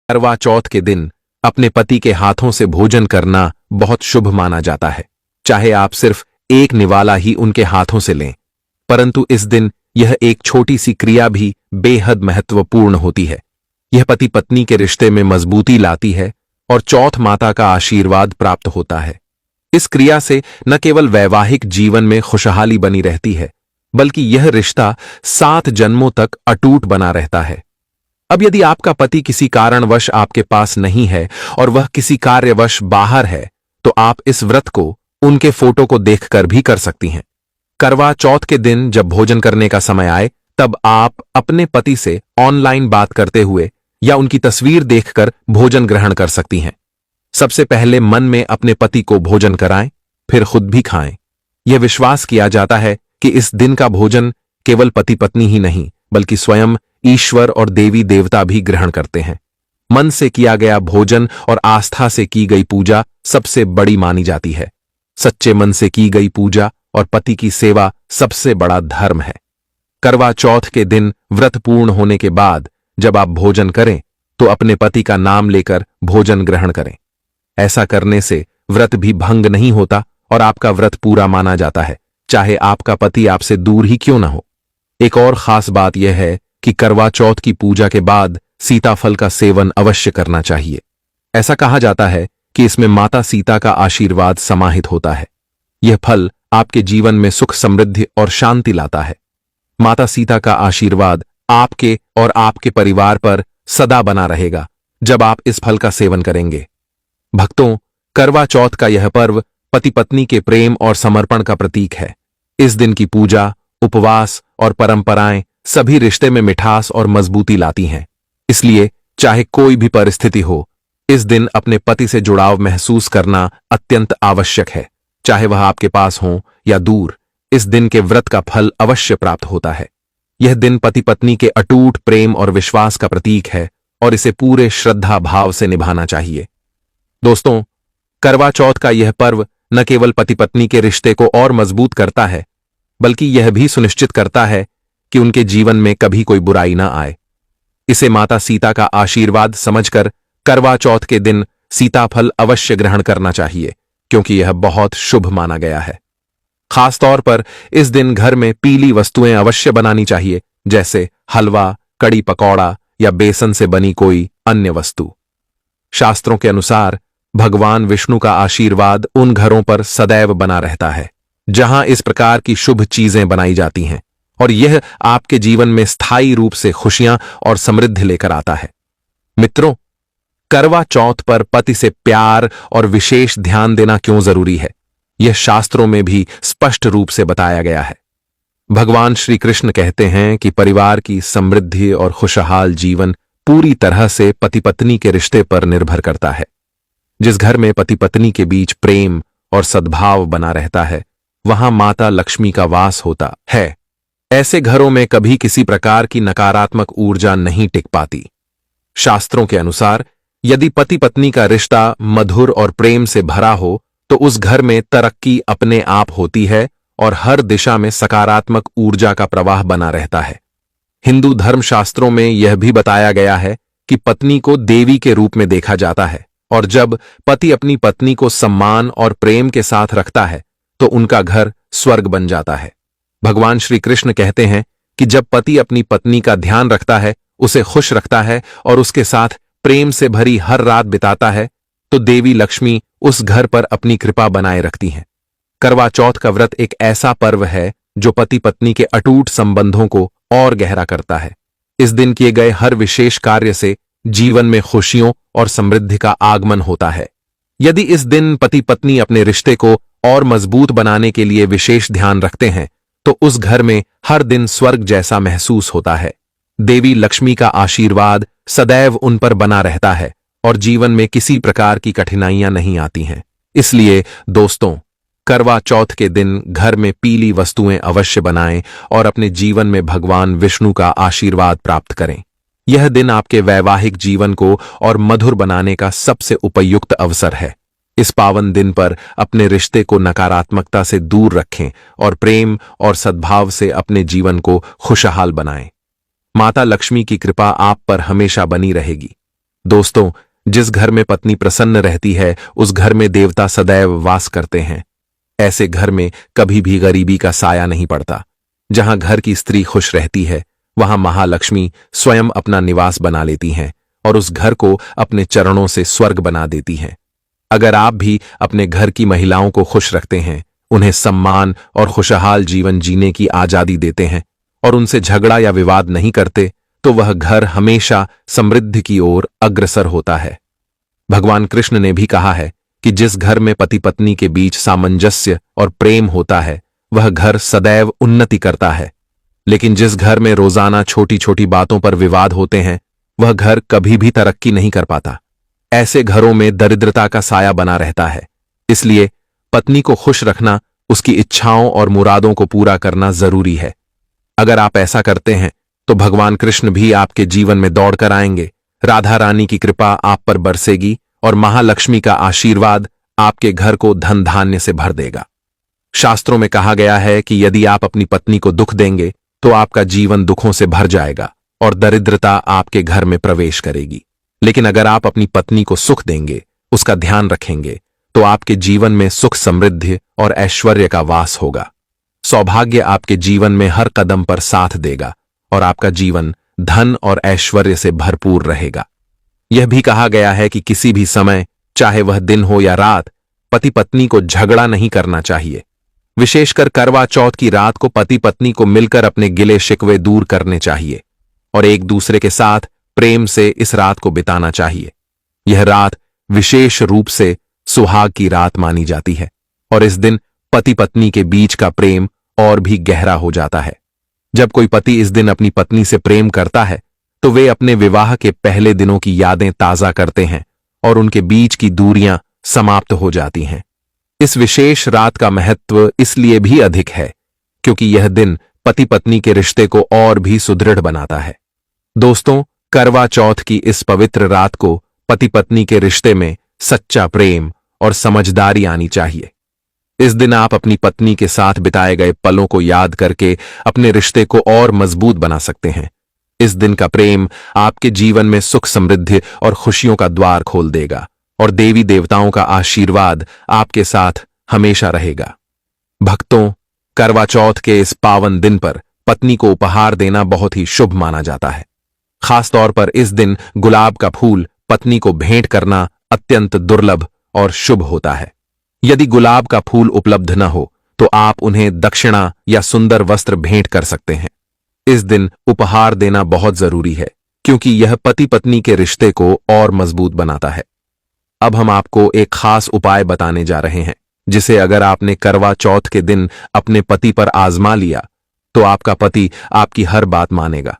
करवा चौथ के दिन अपने पति के हाथों से भोजन करना बहुत शुभ माना जाता है। चाहे आप सिर्फ एक निवाला ही उनके हाथों से लें, परंतु इस दिन यह एक छोटी सी क्रिया भी बेहद महत्वपूर्ण होती है। यह पति पत्नी के रिश्ते में मजबूती लाती है और चौथ माता का आशीर्वाद प्राप्त होता है। इस क्रिया से न केवल वैवाहिक जीवन में खुशहाली बनी रहती है, बल्कि यह रिश्ता 7 जन्मों तक अटूट बना रहता है। अब यदि आपका पति किसी कारणवश आपके पास नहीं है और वह किसी कार्यवश बाहर है, तो आप इस व्रत को उनके फोटो को देखकर भी कर सकती हैं। करवा चौथ के दिन जब भोजन करने का समय आए, तब आप अपने पति से ऑनलाइन बात करते हुए या उनकी तस्वीर देखकर भोजन ग्रहण कर सकती हैं। सबसे पहले मन में अपने पति को भोजन कराएं, फिर खुद भी खाएं। यह विश्वास किया जाता है कि इस दिन का भोजन केवल पति पत्नी ही नहीं, बल्कि स्वयं ईश्वर और देवी देवता भी ग्रहण करते हैं। मन से किया गया भोजन और आस्था से की गई पूजा सबसे बड़ी मानी जाती है। सच्चे मन से की गई पूजा और पति की सेवा सबसे बड़ा धर्म है। करवा चौथ के दिन व्रत पूर्ण होने के बाद जब आप भोजन करें, तो अपने पति का नाम लेकर भोजन ग्रहण करें। ऐसा करने से व्रत भी भंग नहीं होता और आपका व्रत पूरा माना जाता है, चाहे आपका पति आपसे दूर ही क्यों ना हो। एक और खास बात यह है कि करवा चौथ की पूजा के बाद सीताफल का सेवन अवश्य करना चाहिए। ऐसा कहा जाता है कि इसमें माता सीता का आशीर्वाद समाहित होता है। यह फल आपके जीवन में सुख, समृद्धि और शांति लाता है। माता सीता का आशीर्वाद आपके और आपके परिवार पर सदा बना रहेगा जब आप इस फल का सेवन करेंगे। भक्तों, करवा चौथ का यह पर्व पति पत्नी के प्रेम और समर्पण का प्रतीक है। इस दिन की पूजा, उपवास और परंपराएं सभी रिश्ते में मिठास और मजबूती लाती हैं। इसलिए चाहे कोई भी परिस्थिति हो, इस दिन अपने पति से जुड़ाव महसूस करना अत्यंत आवश्यक है। चाहे वह आपके पास हो या दूर, इस दिन के व्रत का फल अवश्य प्राप्त होता है। यह दिन पति पत्नी के अटूट प्रेम और विश्वास का प्रतीक है और इसे पूरे श्रद्धा भाव से निभाना चाहिए। दोस्तों, करवा चौथ का यह पर्व न केवल पति पत्नी के रिश्ते को और मजबूत करता है, बल्कि यह भी सुनिश्चित करता है कि उनके जीवन में कभी कोई बुराई ना आए। इसे माता सीता का आशीर्वाद समझकर करवा चौथ के दिन सीताफल अवश्य ग्रहण करना चाहिए, क्योंकि यह बहुत शुभ माना गया है। खासतौर पर इस दिन घर में पीली वस्तुएं अवश्य बनानी चाहिए, जैसे हलवा, कड़ी पकौड़ा या बेसन से बनी कोई अन्य वस्तु। शास्त्रों के अनुसार भगवान विष्णु का आशीर्वाद उन घरों पर सदैव बना रहता है जहां इस प्रकार की शुभ चीजें बनाई जाती हैं, और यह आपके जीवन में स्थायी रूप से खुशियां और समृद्धि लेकर आता है। मित्रों, करवा चौथ पर पति से प्यार और विशेष ध्यान देना क्यों जरूरी है, यह शास्त्रों में भी स्पष्ट रूप से बताया गया है। भगवान श्री कृष्ण कहते हैं कि परिवार की समृद्धि और खुशहाल जीवन पूरी तरह से पति पत्नी के रिश्ते पर निर्भर करता है। जिस घर में पति पत्नी के बीच प्रेम और सद्भाव बना रहता है, वहां माता लक्ष्मी का वास होता है। ऐसे घरों में कभी किसी प्रकार की नकारात्मक ऊर्जा नहीं टिक पाती। शास्त्रों के अनुसार यदि पति पत्नी का रिश्ता मधुर और प्रेम से भरा हो, तो उस घर में तरक्की अपने आप होती है और हर दिशा में सकारात्मक ऊर्जा का प्रवाह बना रहता है। हिंदू धर्मशास्त्रों में यह भी बताया गया है कि पत्नी को देवी के रूप में देखा जाता है, और जब पति अपनी पत्नी को सम्मान और प्रेम के साथ रखता है, तो उनका घर स्वर्ग बन जाता है। भगवान श्री कृष्ण कहते हैं कि जब पति अपनी पत्नी का ध्यान रखता है, उसे खुश रखता है और उसके साथ प्रेम से भरी हर रात बिताता है, तो देवी लक्ष्मी उस घर पर अपनी कृपा बनाए रखती हैं। करवा चौथ का व्रत एक ऐसा पर्व है जो पति पत्नी के अटूट संबंधों को और गहरा करता है। इस दिन किए गए हर विशेष कार्य से जीवन में खुशियों और समृद्धि का आगमन होता है। यदि इस दिन पति पत्नी अपने रिश्ते को और मजबूत बनाने के लिए विशेष ध्यान रखते हैं, तो उस घर में हर दिन स्वर्ग जैसा महसूस होता है। देवी लक्ष्मी का आशीर्वाद सदैव उन पर बना रहता है और जीवन में किसी प्रकार की कठिनाइयां नहीं आती हैं। इसलिए दोस्तों, करवा चौथ के दिन घर में पीली वस्तुएं अवश्य बनाएं और अपने जीवन में भगवान विष्णु का आशीर्वाद प्राप्त करें। यह दिन आपके वैवाहिक जीवन को और मधुर बनाने का सबसे उपयुक्त अवसर है। इस पावन दिन पर अपने रिश्ते को नकारात्मकता से दूर रखें और प्रेम और सद्भाव से अपने जीवन को खुशहाल बनाएं। माता लक्ष्मी की कृपा आप पर हमेशा बनी रहेगी। दोस्तों, जिस घर में पत्नी प्रसन्न रहती है उस घर में देवता सदैव वास करते हैं। ऐसे घर में कभी भी गरीबी का साया नहीं पड़ता। जहां घर की स्त्री खुश रहती है वहां महालक्ष्मी स्वयं अपना निवास बना लेती हैं और उस घर को अपने चरणों से स्वर्ग बना देती हैं। अगर आप भी अपने घर की महिलाओं को खुश रखते हैं, उन्हें सम्मान और खुशहाल जीवन जीने की आजादी देते हैं और उनसे झगड़ा या विवाद नहीं करते, तो वह घर हमेशा समृद्धि की ओर अग्रसर होता है। भगवान कृष्ण ने भी कहा है कि जिस घर में पति पत्नी के बीच सामंजस्य और प्रेम होता है वह घर सदैव उन्नति करता है, लेकिन जिस घर में रोजाना छोटी छोटी बातों पर विवाद होते हैं वह घर कभी भी तरक्की नहीं कर पाता। ऐसे घरों में दरिद्रता का साया बना रहता है। इसलिए पत्नी को खुश रखना, उसकी इच्छाओं और मुरादों को पूरा करना जरूरी है। अगर आप ऐसा करते हैं तो भगवान कृष्ण भी आपके जीवन में दौड़कर आएंगे, राधा रानी की कृपा आप पर बरसेगी और महालक्ष्मी का आशीर्वाद आपके घर को धन धान्य से भर देगा। शास्त्रों में कहा गया है कि यदि आप अपनी पत्नी को दुख देंगे तो आपका जीवन दुखों से भर जाएगा और दरिद्रता आपके घर में प्रवेश करेगी। लेकिन अगर आप अपनी पत्नी को सुख देंगे, उसका ध्यान रखेंगे, तो आपके जीवन में सुख समृद्धि और ऐश्वर्य का वास होगा। सौभाग्य आपके जीवन में हर कदम पर साथ देगा और आपका जीवन धन और ऐश्वर्य से भरपूर रहेगा। यह भी कहा गया है कि किसी भी समय, चाहे वह दिन हो या रात, पति पत्नी को झगड़ा नहीं करना चाहिए। विशेषकर करवा चौथ की रात को पति पत्नी को मिलकर अपने गिले शिकवे दूर करने चाहिए और एक दूसरे के साथ प्रेम से इस रात को बिताना चाहिए। यह रात विशेष रूप से सुहाग की रात मानी जाती है और इस दिन पति पत्नी के बीच का प्रेम और भी गहरा हो जाता है। जब कोई पति इस दिन अपनी पत्नी से प्रेम करता है तो वे अपने विवाह के पहले दिनों की यादें ताजा करते हैं और उनके बीच की दूरियां समाप्त हो जाती हैं। इस विशेष रात का महत्व इसलिए भी अधिक है क्योंकि यह दिन पति पत्नी के रिश्ते को और भी सुदृढ़ बनाता है। दोस्तों, करवा चौथ की इस पवित्र रात को पति पत्नी के रिश्ते में सच्चा प्रेम और समझदारी आनी चाहिए। इस दिन आप अपनी पत्नी के साथ बिताए गए पलों को याद करके अपने रिश्ते को और मजबूत बना सकते हैं। इस दिन का प्रेम आपके जीवन में सुख समृद्धि और खुशियों का द्वार खोल देगा और देवी देवताओं का आशीर्वाद आपके साथ हमेशा रहेगा। भक्तों, करवा चौथ के इस पावन दिन पर पत्नी को उपहार देना बहुत ही शुभ माना जाता है। खासतौर पर इस दिन गुलाब का फूल पत्नी को भेंट करना अत्यंत दुर्लभ और शुभ होता है। यदि गुलाब का फूल उपलब्ध न हो तो आप उन्हें दक्षिणा या सुंदर वस्त्र भेंट कर सकते हैं। इस दिन उपहार देना बहुत जरूरी है क्योंकि यह पति पत्नी के रिश्ते को और मजबूत बनाता है। अब हम आपको एक खास उपाय बताने जा रहे हैं जिसे अगर आपने करवा चौथ के दिन अपने पति पर आजमा लिया तो आपका पति आपकी हर बात मानेगा।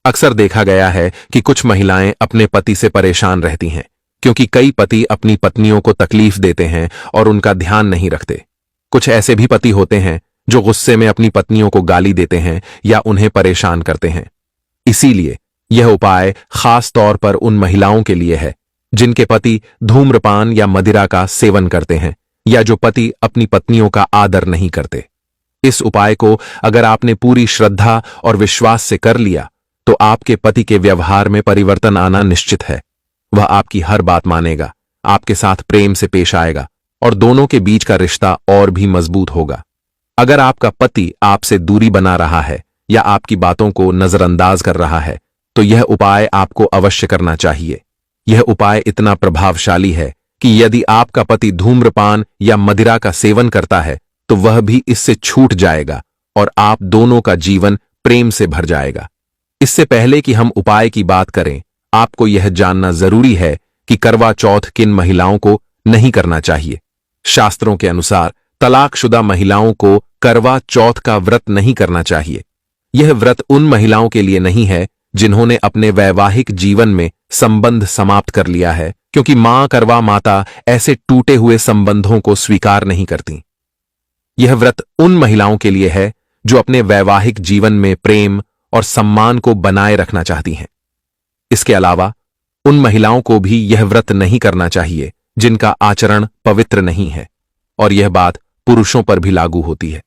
अक्सर देखा गया है कि कुछ महिलाएं अपने पति से परेशान रहती हैं क्योंकि कई पति अपनी पत्नियों को तकलीफ देते हैं और उनका ध्यान नहीं रखते। कुछ ऐसे भी पति होते हैं जो गुस्से में अपनी पत्नियों को गाली देते हैं या उन्हें परेशान करते हैं। इसीलिए यह उपाय खास तौर पर उन महिलाओं के लिए है जिनके पति धूम्रपान या मदिरा का सेवन करते हैं या जो पति अपनी पत्नियों का आदर नहीं करते। इस उपाय को अगर आपने पूरी श्रद्धा और विश्वास से कर लिया तो आपके पति के व्यवहार में परिवर्तन आना निश्चित है। वह आपकी हर बात मानेगा, आपके साथ प्रेम से पेश आएगा और दोनों के बीच का रिश्ता और भी मजबूत होगा। अगर आपका पति आपसे दूरी बना रहा है या आपकी बातों को नजरअंदाज कर रहा है तो यह उपाय आपको अवश्य करना चाहिए। यह उपाय इतना प्रभावशाली है कि यदि आपका पति धूम्रपान या मदिरा का सेवन करता है तो वह भी इससे छूट जाएगा और आप दोनों का जीवन प्रेम से भर जाएगा। इससे पहले कि हम उपाय की बात करें, आपको यह जानना जरूरी है कि करवा चौथ किन महिलाओं को नहीं करना चाहिए। शास्त्रों के अनुसार तलाकशुदा महिलाओं को करवा चौथ का व्रत नहीं करना चाहिए। यह व्रत उन महिलाओं के लिए नहीं है जिन्होंने अपने वैवाहिक जीवन में संबंध समाप्त कर लिया है, क्योंकि मां करवा माता ऐसे टूटे हुए संबंधों को स्वीकार नहीं करती। यह व्रत उन महिलाओं के लिए है जो अपने वैवाहिक जीवन में प्रेम और सम्मान को बनाए रखना चाहती हैं। इसके अलावा उन महिलाओं को भी यह व्रत नहीं करना चाहिए जिनका आचरण पवित्र नहीं है, और यह बात पुरुषों पर भी लागू होती है।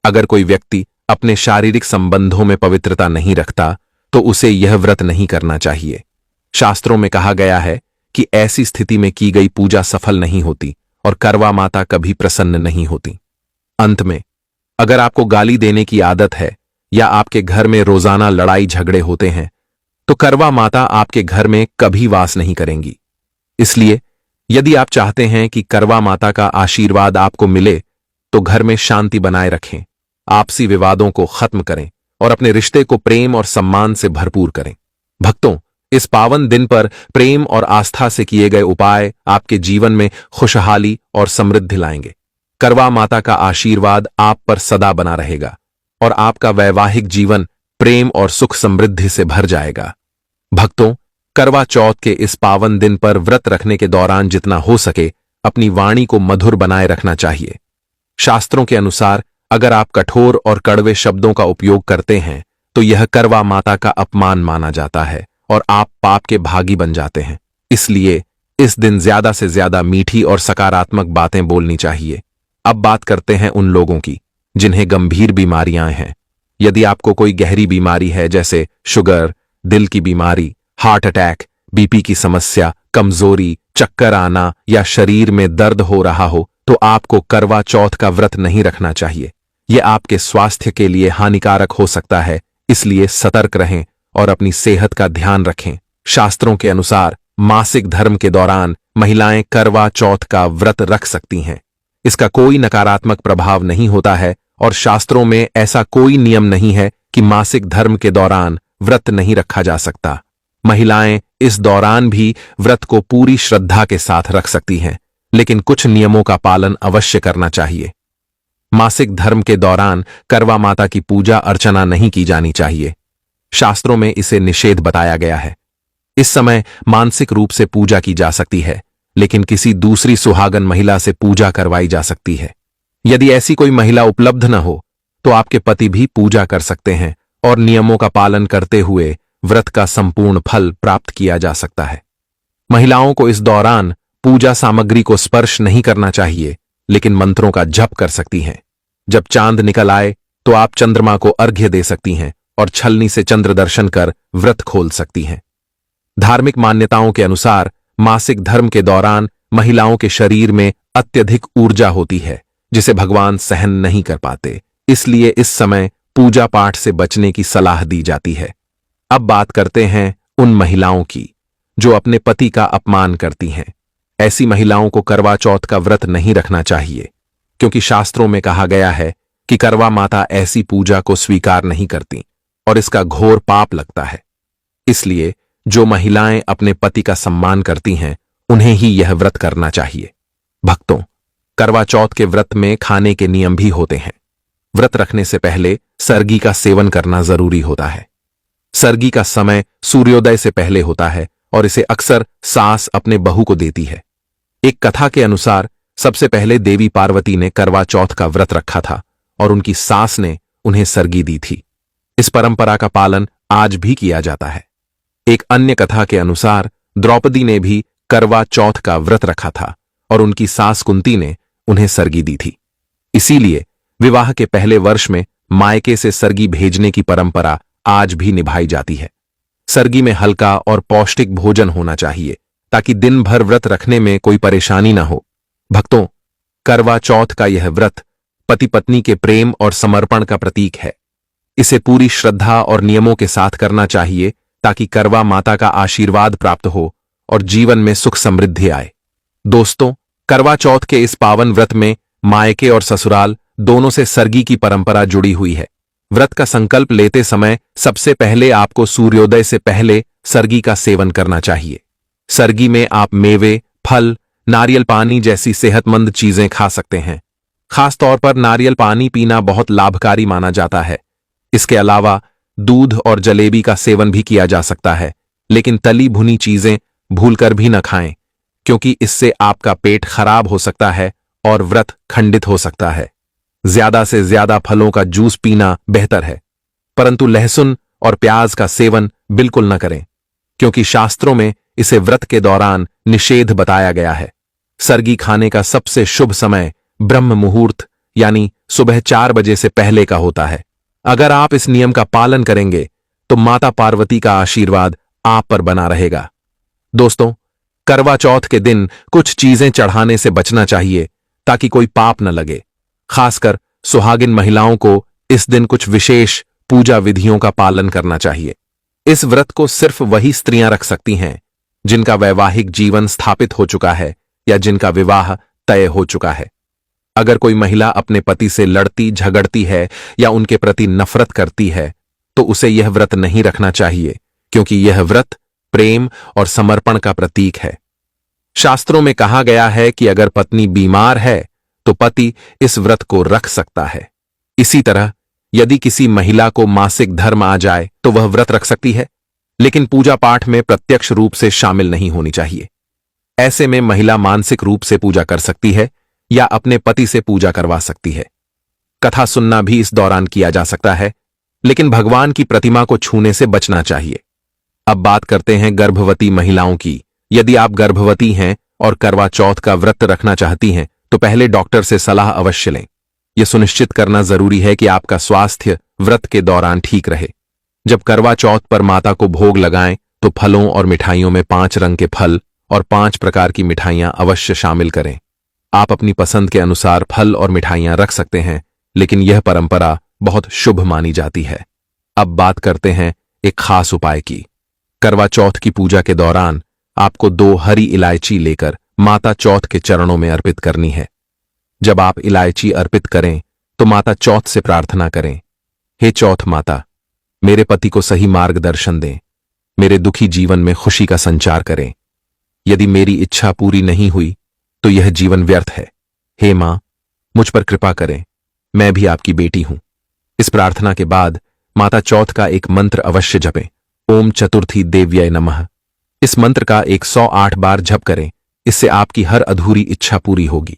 अगर कोई व्यक्ति अपने शारीरिक संबंधों में पवित्रता नहीं रखता तो उसे यह व्रत नहीं करना चाहिए। शास्त्रों में कहा गया है कि ऐसी स्थिति में की गई पूजा सफल नहीं होती और करवा माता कभी प्रसन्न नहीं होती। अंत में, अगर आपको गाली देने की आदत है या आपके घर में रोजाना लड़ाई झगड़े होते हैं, तो करवा माता आपके घर में कभी वास नहीं करेंगी। इसलिए यदि आप चाहते हैं कि करवा माता का आशीर्वाद आपको मिले, तो घर में शांति बनाए रखें, आपसी विवादों को खत्म करें और अपने रिश्ते को प्रेम और सम्मान से भरपूर करें। भक्तों, इस पावन दिन पर प्रेम और आस्था से किए गए उपाय आपके जीवन में खुशहाली और समृद्धि लाएंगे। करवा माता का आशीर्वाद आप पर सदा बना रहेगा और आपका वैवाहिक जीवन प्रेम और सुख समृद्धि से भर जाएगा। भक्तों, करवा चौथ के इस पावन दिन पर व्रत रखने के दौरान जितना हो सके अपनी वाणी को मधुर बनाए रखना चाहिए। शास्त्रों के अनुसार अगर आप कठोर और कड़वे शब्दों का उपयोग करते हैं तो यह करवा माता का अपमान माना जाता है और आप पाप के भागी बन जाते हैं। इसलिए इस दिन ज्यादा से ज्यादा मीठी और सकारात्मक बातें बोलनी चाहिए। अब बात करते हैं उन लोगों की जिन्हें गंभीर बीमारियां हैं। यदि आपको कोई गहरी बीमारी है जैसे शुगर, दिल की बीमारी, हार्ट अटैक, बीपी की समस्या, कमजोरी, चक्कर आना या शरीर में दर्द हो रहा हो, तो आपको करवा चौथ का व्रत नहीं रखना चाहिए। यह आपके स्वास्थ्य के लिए हानिकारक हो सकता है, इसलिए सतर्क रहें और अपनी सेहत का ध्यान रखें। शास्त्रों के अनुसार मासिक धर्म के दौरान महिलाएं करवा चौथ का व्रत रख सकती हैं। इसका कोई नकारात्मक प्रभाव नहीं होता है और शास्त्रों में ऐसा कोई नियम नहीं है कि मासिक धर्म के दौरान व्रत नहीं रखा जा सकता। महिलाएं इस दौरान भी व्रत को पूरी श्रद्धा के साथ रख सकती हैं, लेकिन कुछ नियमों का पालन अवश्य करना चाहिए। मासिक धर्म के दौरान करवा माता की पूजा अर्चना नहीं की जानी चाहिए। शास्त्रों में इसे निषेध बताया गया है। इस समय मानसिक रूप से पूजा की जा सकती है, लेकिन किसी दूसरी सुहागन महिला से पूजा करवाई जा सकती है। यदि ऐसी कोई महिला उपलब्ध न हो तो आपके पति भी पूजा कर सकते हैं और नियमों का पालन करते हुए व्रत का संपूर्ण फल प्राप्त किया जा सकता है। महिलाओं को इस दौरान पूजा सामग्री को स्पर्श नहीं करना चाहिए, लेकिन मंत्रों का जप कर सकती हैं। जब चांद निकल आए तो आप चंद्रमा को अर्घ्य दे सकती हैं और छलनी से चंद्र दर्शन कर व्रत खोल सकती हैं। धार्मिक मान्यताओं के अनुसार मासिक धर्म के दौरान महिलाओं के शरीर में अत्यधिक ऊर्जा होती है, जिसे भगवान सहन नहीं कर पाते। इसलिए इस समय पूजा पाठ से बचने की सलाह दी जाती है। अब बात करते हैं उन महिलाओं की जो अपने पति का अपमान करती हैं। ऐसी महिलाओं को करवा चौथ का व्रत नहीं रखना चाहिए, क्योंकि शास्त्रों में कहा गया है कि करवा माता ऐसी पूजा को स्वीकार नहीं करती और इसका घोर पाप लगता है। इसलिए जो महिलाएं अपने पति का सम्मान करती हैं, उन्हें ही यह व्रत करना चाहिए। भक्तों, करवा चौथ के व्रत में खाने के नियम भी होते हैं। व्रत रखने से पहले सरगी का सेवन करना जरूरी होता है। सरगी का समय सूर्योदय से पहले होता है और इसे अक्सर सास अपने बहू को देती है। एक कथा के अनुसार सबसे पहले देवी पार्वती ने करवा चौथ का व्रत रखा था और उनकी सास ने उन्हें सरगी दी थी। इस परंपरा का पालन आज भी किया जाता है। एक अन्य कथा के अनुसार द्रौपदी ने भी करवा चौथ का व्रत रखा था और उनकी सास कुंती ने उन्हें सरगी दी थी। इसीलिए विवाह के पहले वर्ष में मायके से सरगी भेजने की परंपरा आज भी निभाई जाती है। सरगी में हल्का और पौष्टिक भोजन होना चाहिए ताकि दिन भर व्रत रखने में कोई परेशानी न हो। भक्तों, करवा चौथ का यह व्रत पति पत्नी के प्रेम और समर्पण का प्रतीक है। इसे पूरी श्रद्धा और नियमों के साथ करना चाहिए ताकि करवा माता का आशीर्वाद प्राप्त हो और जीवन में सुख समृद्धि आए। दोस्तों, करवा चौथ के इस पावन व्रत में मायके और ससुराल दोनों से सरगी की परंपरा जुड़ी हुई है। व्रत का संकल्प लेते समय सबसे पहले आपको सूर्योदय से पहले सरगी का सेवन करना चाहिए। सरगी में आप मेवे, फल, नारियल पानी जैसी सेहतमंद चीजें खा सकते हैं। खासतौर पर नारियल पानी पीना बहुत लाभकारी माना जाता है। इसके अलावा दूध और जलेबी का सेवन भी किया जा सकता है, लेकिन तली भुनी चीजें भूलकर भी न खाएं, क्योंकि इससे आपका पेट खराब हो सकता है और व्रत खंडित हो सकता है। ज्यादा से ज्यादा फलों का जूस पीना बेहतर है, परंतु लहसुन और प्याज का सेवन बिल्कुल न करें, क्योंकि शास्त्रों में इसे व्रत के दौरान निषेध बताया गया है। सरगी खाने का सबसे शुभ समय ब्रह्म मुहूर्त यानी सुबह 4 बजे से पहले का होता है। अगर आप इस नियम का पालन करेंगे तो माता पार्वती का आशीर्वाद आप पर बना रहेगा दोस्तों, करवा चौथ के दिन कुछ चीजें चढ़ाने से बचना चाहिए ताकि कोई पाप न लगे। खासकर सुहागिन महिलाओं को इस दिन कुछ विशेष पूजा विधियों का पालन करना चाहिए। इस व्रत को सिर्फ वही स्त्रियां रख सकती हैं जिनका वैवाहिक जीवन स्थापित हो चुका है या जिनका विवाह तय हो चुका है। अगर कोई महिला अपने पति से लड़ती झगड़ती है या उनके प्रति नफरत करती है तो उसे यह व्रत नहीं रखना चाहिए, क्योंकि यह व्रत प्रेम और समर्पण का प्रतीक है। शास्त्रों में कहा गया है कि अगर पत्नी बीमार है तो पति इस व्रत को रख सकता है। इसी तरह यदि किसी महिला को मासिक धर्म आ जाए तो वह व्रत रख सकती है, लेकिन पूजा पाठ में प्रत्यक्ष रूप से शामिल नहीं होनी चाहिए। ऐसे में महिला मानसिक रूप से पूजा कर सकती है या अपने पति से पूजा करवा सकती है। कथा सुनना भी इस दौरान किया जा सकता है, लेकिन भगवान की प्रतिमा को छूने से बचना चाहिए। अब बात करते हैं गर्भवती महिलाओं की। यदि आप गर्भवती हैं और करवा चौथ का व्रत रखना चाहती हैं तो पहले डॉक्टर से सलाह अवश्य लें। यह सुनिश्चित करना जरूरी है कि आपका स्वास्थ्य व्रत के दौरान ठीक रहे। जब करवा चौथ पर माता को भोग लगाएं तो फलों और मिठाइयों में 5 रंग के फल और 5 प्रकार की मिठाइयां अवश्य शामिल करें। आप अपनी पसंद के अनुसार फल और मिठाइयां रख सकते हैं, लेकिन यह परंपरा बहुत शुभ मानी जाती है। अब बात करते हैं एक खास उपाय की। करवा चौथ की पूजा के दौरान आपको 2 हरी इलायची लेकर माता चौथ के चरणों में अर्पित करनी है। जब आप इलायची अर्पित करें तो माता चौथ से प्रार्थना करें, हे चौथ माता, मेरे पति को सही मार्गदर्शन दें, मेरे दुखी जीवन में खुशी का संचार करें। यदि मेरी इच्छा पूरी नहीं हुई तो यह जीवन व्यर्थ है। हे मां, मुझ पर कृपा करें, मैं भी आपकी बेटी हूं। इस प्रार्थना के बाद माता चौथ का एक मंत्र अवश्य जपें, ओम चतुर्थी देव्यै नमः। इस मंत्र का 108 बार जप करें। इससे आपकी हर अधूरी इच्छा पूरी होगी।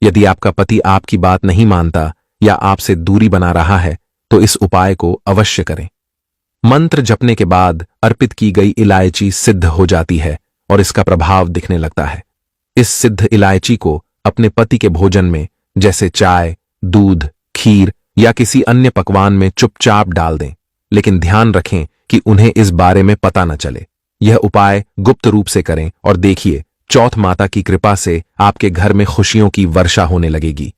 यदि आपका पति आपकी बात नहीं मानता या आपसे दूरी बना रहा है तो इस उपाय को अवश्य करें। मंत्र जपने के बाद अर्पित की गई इलायची सिद्ध हो जाती है और इसका प्रभाव दिखने लगता है। इस सिद्ध इलायची को अपने पति के भोजन में, जैसे चाय, दूध, खीर या किसी अन्य पकवान में चुपचाप डाल दें, लेकिन ध्यान रखें कि उन्हें इस बारे में पता न चले। यह उपाय गुप्त रूप से करें और देखिए, चौथ माता की कृपा से आपके घर में खुशियों की वर्षा होने लगेगी।